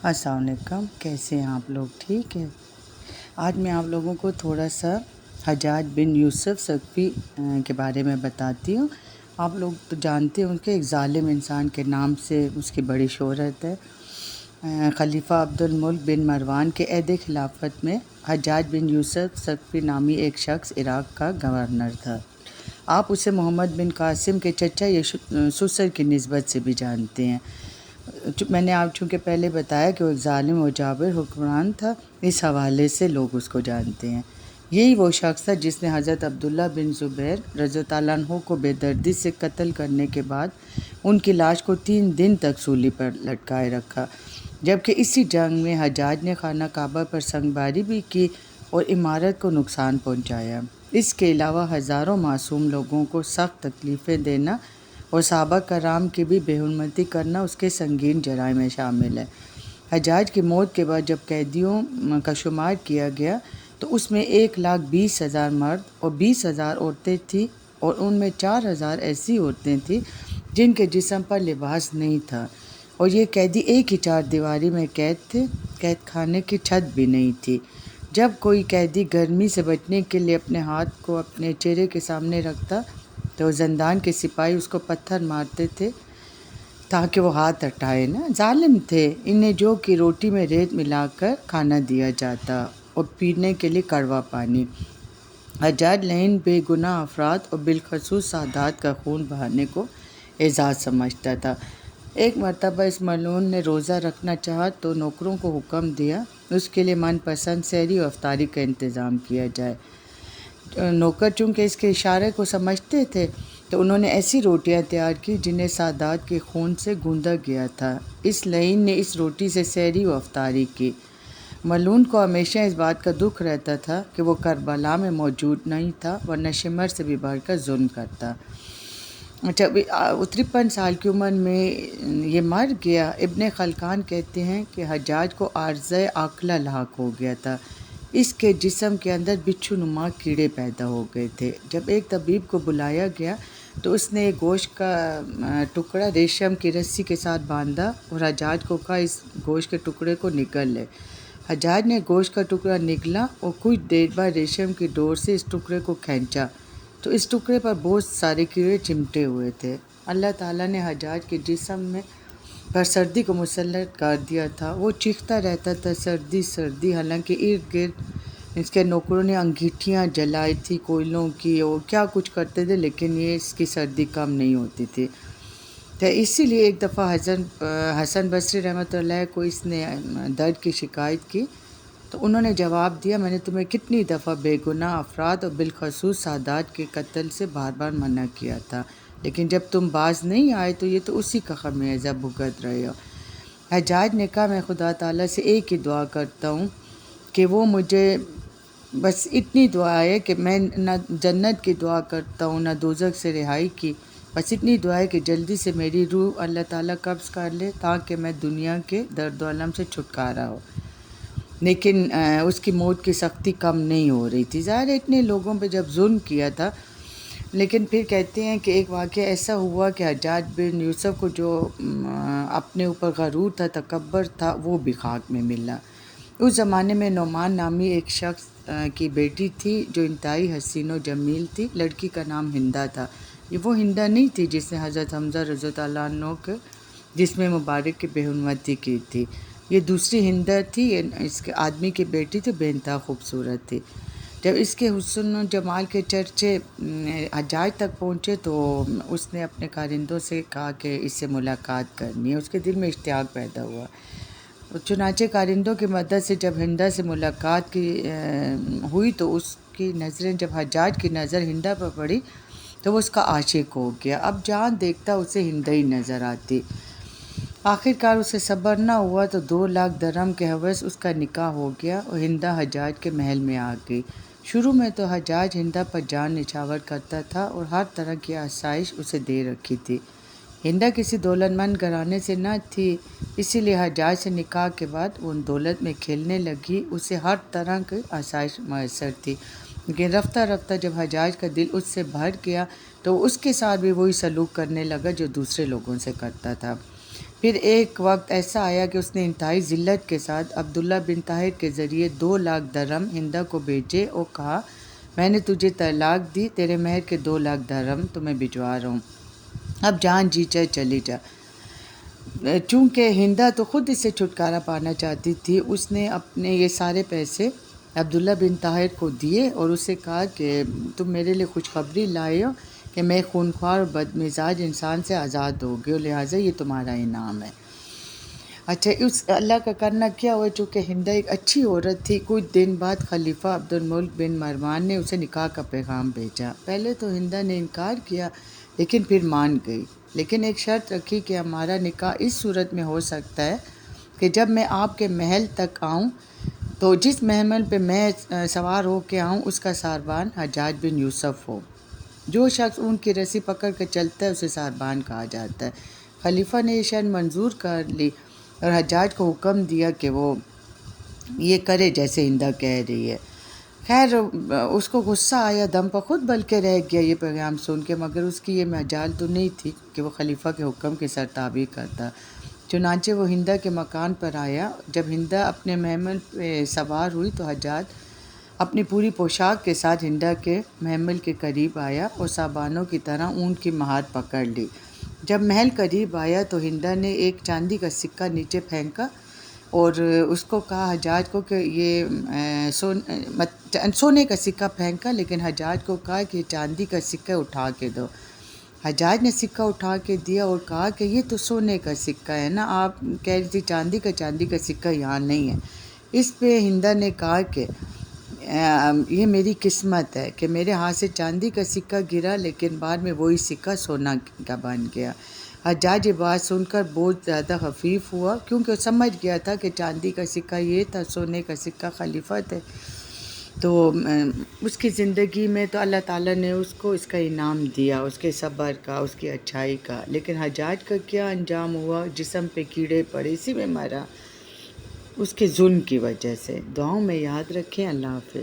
السلام علیکم، کیسے ہیں آپ لوگ؟ ٹھیک ہے۔ آج میں آپ لوگوں کو تھوڑا سا حجاج بن یوسف ثقفی کے بارے میں بتاتی ہوں۔ آپ لوگ تو جانتے ہیں ان کے ایک ظالم انسان کے نام سے اس کی بڑی شہرت ہے۔ خلیفہ عبد الملک بن مروان کے عہد خلافت میں حجاج بن یوسف ثقفی نامی ایک شخص عراق کا گورنر تھا۔ آپ اسے محمد بن قاسم کے چچا یا سسر کی نسبت سے بھی جانتے ہیں۔ میں نے آپ چونکہ پہلے بتایا کہ وہ ایک ظالم و جابر حکمران تھا، اس حوالے سے لوگ اس کو جانتے ہیں۔ یہی وہ شخص تھا جس نے حضرت عبداللہ بن زبیر رضی اللہ عنہ کو بے دردی سے قتل کرنے کے بعد ان کی لاش کو 3 دن تک سولی پر لٹکائے رکھا، جبکہ اسی جنگ میں حجاج نے خانہ کعبہ پر سنگباری بھی کی اور عمارت کو نقصان پہنچایا۔ اس کے علاوہ ہزاروں معصوم لوگوں کو سخت تکلیفیں دینا اور صحابہ کرام کی بھی بے حرمتی کرنا اس کے سنگین جرائم میں شامل ہے۔ حجاج کی موت کے بعد جب قیدیوں کا شمار کیا گیا تو اس میں 1,20,000 مرد اور 20,000 عورتیں تھیں، اور ان میں 4,000 ایسی عورتیں تھیں جن کے جسم پر لباس نہیں تھا، اور یہ قیدی ایک ہی چار دیواری میں قید تھے۔ قید خانے کی چھت بھی نہیں تھی۔ جب کوئی قیدی گرمی سے بچنے کے لیے اپنے ہاتھ کو اپنے چہرے کے سامنے رکھتا تو زندان کے سپاہی اس کو پتھر مارتے تھے تاکہ وہ ہاتھ ہٹائے نا۔ ظالم تھے۔ انہیں جو کہ روٹی میں ریت ملا کر کھانا دیا جاتا اور پینے کے لیے کڑوا پانی۔ حجاج لعین بے گناہ افراد اور بالخصوص سادات کا خون بہانے کو اعزاز سمجھتا تھا۔ ایک مرتبہ اس ملعون نے روزہ رکھنا چاہا تو نوکروں کو حکم دیا اس کے لیے من پسند سحری و افطاری کا انتظام کیا جائے۔ نوکر چونکہ اس کے اشارے کو سمجھتے تھے تو انہوں نے ایسی روٹیاں تیار کی جنہیں سادات کے خون سے گوندا گیا تھا۔ اس لعین نے اس روٹی سے سحری و افطاری کی۔ ملعون کو ہمیشہ اس بات کا دکھ رہتا تھا کہ وہ کربلا میں موجود نہیں تھا، ورنہ شمر سے بھی بڑھ کر ظلم کرتا۔ 53 سال کی عمر میں یہ مر گیا۔ ابن خلکان کہتے ہیں کہ حجاج کو عارضہ عاقلہ لاحق ہو گیا تھا۔ اس کے جسم کے اندر بچھو نما کیڑے پیدا ہو گئے تھے۔ جب ایک طبیب کو بلایا گیا تو اس نے ایک گوشت کا ٹکڑا ریشم کی رسی کے ساتھ باندھا اور حجاج کو کہا اس گوشت کے ٹکڑے کو نگل لے۔ حجاج نے گوشت کا ٹکڑا نگلا اور کچھ دیر بعد ریشم کی ڈور سے اس ٹکڑے کو کھینچا تو اس ٹکڑے پر بہت سارے کیڑے چمٹے ہوئے تھے۔ اللہ تعالیٰ نے حجاج کے جسم میں پر سردی کو مسلط کر دیا تھا۔ وہ چیختا رہتا تھا سردی سردی، حالانکہ ارد گرد اس کے نوکروں نے انگیٹھیاں جلائی تھی کوئلوں کی اور کیا کچھ کرتے تھے، لیکن یہ اس کی سردی کم نہیں ہوتی تھی۔ تو اسی لیے ایک دفعہ حسن بصری رحمۃ اللہ کو اس نے درد کی شکایت کی تو انہوں نے جواب دیا، میں نے تمہیں کتنی دفعہ بے گناہ افراد اور بالخصوص سادات کے قتل سے بار بار منع کیا تھا، لیکن جب تم باز نہیں آئے تو یہ تو اسی کا خمیازہ بھگت رہے ہو۔ حجاج نے کہا میں خدا تعالیٰ سے ایک ہی دعا کرتا ہوں کہ وہ مجھے، بس اتنی دعا ہے کہ میں نہ جنت کی دعا کرتا ہوں نہ دوزخ سے رہائی کی، بس اتنی دعا ہے کہ جلدی سے میری روح اللہ تعالیٰ قبض کر لے تاکہ میں دنیا کے درد و الم سے چھٹکارا ہو۔ لیکن اس کی موت کی سختی کم نہیں ہو رہی تھی۔ ظاہر ہے اتنے لوگوں پہ جب ظلم کیا تھا، لیکن پھر کہتے ہیں کہ ایک واقعہ ایسا ہوا کہ حجاج بن یوسف کو جو اپنے اوپر غرور تھا، تکبر تھا، وہ بھی خاک میں ملا۔ اس زمانے میں نعمان نامی ایک شخص کی بیٹی تھی جو انتہائی حسین و جمیل تھی۔ لڑکی کا نام ہندہ تھا۔ یہ وہ ہندہ نہیں تھی جس نے حضرت حمزہ رضی اللہ عنہ کے جسم مبارک کی بے حرمتی کی تھی، یہ دوسری ہندہ تھی۔ اس کے آدمی کی بیٹی تھی، بے انتہا خوبصورت تھی۔ جب اس کے حسن و جمال کے چرچے حجاج تک پہنچے تو اس نے اپنے کارندوں سے کہا کہ اس سے ملاقات کرنی ہے۔ اس کے دل میں اشتیاق پیدا ہوا۔ چنانچہ کارندوں کی مدد سے جب ہندہ سے ملاقات ہوئی تو اس کی نظریں جب حجاج کی نظر ہندہ پر پڑی تو وہ اس کا عاشق ہو گیا۔ اب جہاں دیکھتا اسے ہندہ ہی نظر آتی۔ آخرکار اسے صبر نہ ہوا تو 2,00,000 درہم کے عوض اس کا نکاح ہو گیا اور ہندہ حجاج کے محل میں آ گئی۔ شروع میں تو حجاج ہندہ پر جان نچھاور کرتا تھا اور ہر طرح کی آسائش اسے دے رکھی تھی۔ ہندہ کسی دولت مند گھرانے سے نہ تھی، اسی لیے حجاج سے نکاح کے بعد وہ ان دولت میں کھیلنے لگی، اسے ہر طرح کی آسائش میسر تھی۔ لیکن رفتہ رفتہ جب حجاج کا دل اس سے بھر گیا تو اس کے ساتھ بھی وہی سلوک کرنے لگا جو دوسرے لوگوں سے کرتا تھا۔ پھر ایک وقت ایسا آیا کہ اس نے انتہائی ذلت کے ساتھ عبداللہ بن طاہر کے ذریعے 2 لاکھ درہم ہندہ کو بھیجے اور کہا میں نے تجھے طلاق دی، تیرے مہر کے 2 لاکھ درہم تمہیں بھجوا رہا ہوں، اب جان جی چاہے چلی جا۔ چونکہ ہندہ تو خود اس سے چھٹکارا پانا چاہتی تھی، اس نے اپنے یہ سارے پیسے عبداللہ بن طاہر کو دیے اور اسے کہا کہ تم میرے لیے خوشخبری لائے ہو کہ میں خونخوار اور بدمزاج انسان سے آزاد ہو گئی اور لہٰذا یہ تمہارا انعام ہے۔ اچھا، اس اللہ کا کرنا کیا ہوا، چونکہ ہندہ ایک اچھی عورت تھی، کچھ دن بعد خلیفہ عبد الملک بن مروان نے اسے نکاح کا پیغام بھیجا۔ پہلے تو ہندہ نے انکار کیا لیکن پھر مان گئی، لیکن ایک شرط رکھی کہ ہمارا نکاح اس صورت میں ہو سکتا ہے کہ جب میں آپ کے محل تک آؤں تو جس محمل پہ میں سوار ہو کے آؤں اس کا ساربان حجاج بن یوسف ہو۔ جو شخص اون کی رسی پکڑ کے چلتا ہے اسے ساربان کہا جاتا ہے۔ خلیفہ نے یہ شرط منظور کر لی اور حجاج کو حکم دیا کہ وہ یہ کرے جیسے ہندہ کہہ رہی ہے۔ خیر اس کو غصہ آیا دم پر خود بلکہ رہ گیا یہ پیغام سن کے، مگر اس کی یہ مجال تو نہیں تھی کہ وہ خلیفہ کے حکم کی سرتابی کرتا۔ چنانچہ وہ ہندہ کے مکان پر آیا۔ جب ہندہ اپنے محمل پہ سوار ہوئی تو حجاج اپنی پوری پوشاک کے ساتھ ہندہ کے محمل کے قریب آیا اور صابانوں کی طرح اونٹ کی مہار پکڑ لی۔ جب محل قریب آیا تو ہندہ نے ایک چاندی کا سکہ نیچے پھینکا اور اس کو کہا حجاج کو کہ یہ سونے کا سکہ پھینکا، لیکن حجاج کو کہا کہ یہ چاندی کا سکہ اٹھا کے دو۔ حجاج نے سکہ اٹھا کے دیا اور کہا کہ یہ تو سونے کا سکہ ہے نا، آپ کہہ رہی تھی چاندی کا سکہ یہاں نہیں ہے۔ اس پہ ہندہ نے کہا کہ یہ میری قسمت ہے کہ میرے ہاتھ سے چاندی کا سکہ گرا لیکن بعد میں وہی سکہ سونا کا بن گیا۔ حجاج یہ بات سن کر بہت زیادہ خفیف ہوا کیونکہ وہ سمجھ گیا تھا کہ چاندی کا سکہ یہ تھا، سونے کا سکہ خلیفہ تھے۔ تو اس کی زندگی میں تو اللہ تعالیٰ نے اس کو اس کا انعام دیا، اس کے صبر کا، اس کی اچھائی کا، لیکن حجاج کا کیا انجام ہوا، جسم پہ کیڑے پڑے، اسی میں مرا، اس کے ظلم کی وجہ سے۔ دعاؤں میں یاد رکھیں۔ اللہ حافظ۔